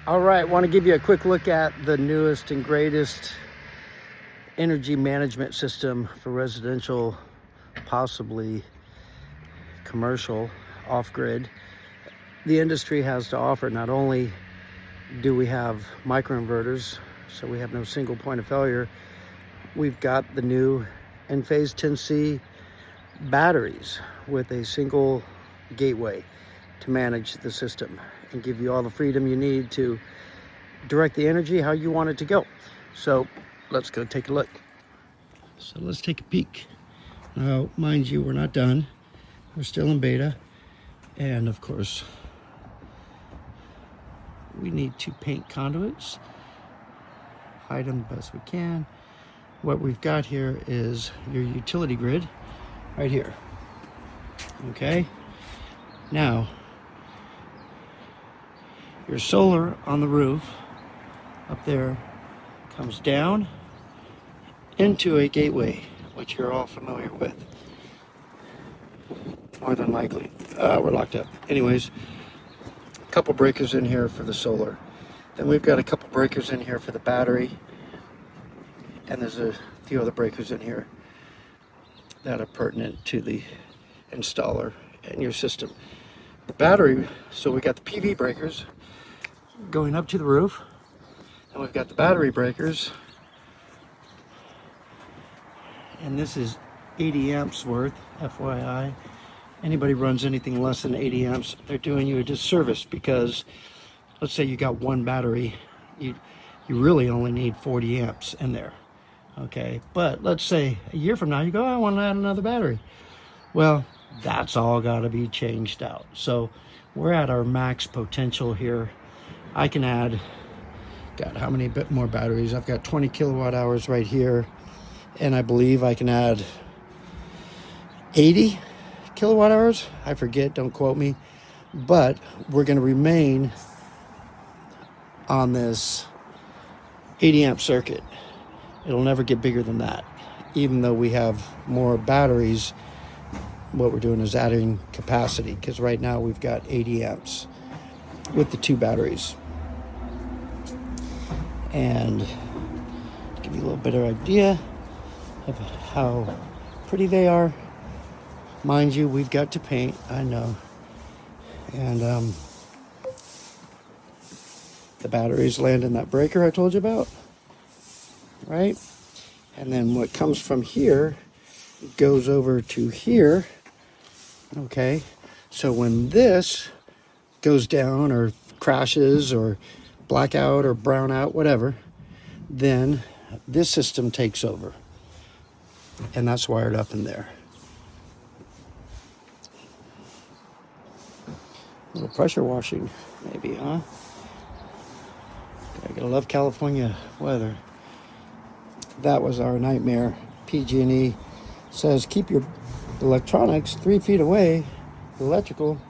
All right, want to give you a quick look at the newest and greatest energy management system for residential, possibly commercial, off-grid. The industry has to offer. Not only do we have microinverters, so we have no single point of failure, we've got the new Enphase 10C batteries with a single gateway to manage the system and give you all the freedom you need to direct the energy how you want it to go. So let's go take a look. So let's take a peek. Now, mind you, we're not done. We're still in beta. And of course, we need to paint conduits, hide them best we can. What we've got here is your utility grid right here. Okay. Now, your solar on the roof up there comes down into a gateway, which you're all familiar with, more than likely. We're locked up. Anyways, a couple breakers in here for the solar. Then we've got a couple breakers in here for the battery. And there's a few other breakers in here that are pertinent to the installer and your system. The battery, so we got the PV breakers going up to the roof, and we've got the battery breakers, and this is 80 amps worth, FYI. Anybody runs anything less than 80 amps, they're doing you a disservice, because let's say you got one battery, you really only need 40 amps in there. Okay, but let's say a year from now you go, I want to add another battery. Well, that's all got to be changed out. So we're at our max potential here. I can add, God, how many bit more batteries? I've got 20 kilowatt hours right here, and I believe I can add 80 kilowatt hours. I forget, don't quote me, but we're going to remain on this 80 amp circuit. It'll never get bigger than that. Even though we have more batteries, what we're doing is adding capacity, because right now we've got 80 amps with the two batteries. And to give you a little better idea of how pretty they are, mind you, we've got to paint, I know. And the batteries land in that breaker I told you about, right? And then what comes from here goes over to here. Okay, so when this goes down or crashes or blackout or brown out, whatever, then this system takes over, and that's wired up in there. A little pressure washing maybe, huh? I gotta love California weather. That was our nightmare. PG&E says keep your electronics 3 feet away, electrical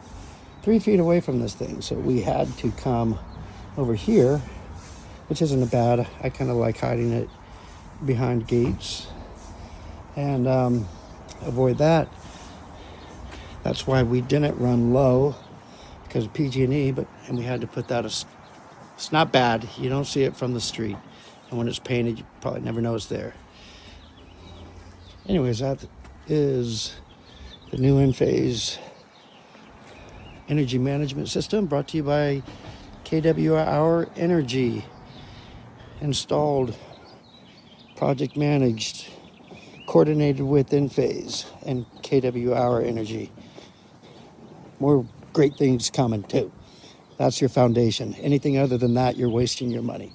3 feet away from this thing. So we had to come over here, which isn't a bad. I kind of like hiding it behind gates and avoid that. That's why we didn't run low, because of PG&E, and we had to put that. It's not bad. You don't see it from the street, and when it's painted, you probably never know it's there. Anyways, that is the new Enphase energy management system, brought to you by kWh Energy. Installed, project managed, coordinated with Enphase and kWh Energy. More great things coming too. That's your foundation. Anything other than that, you're wasting your money.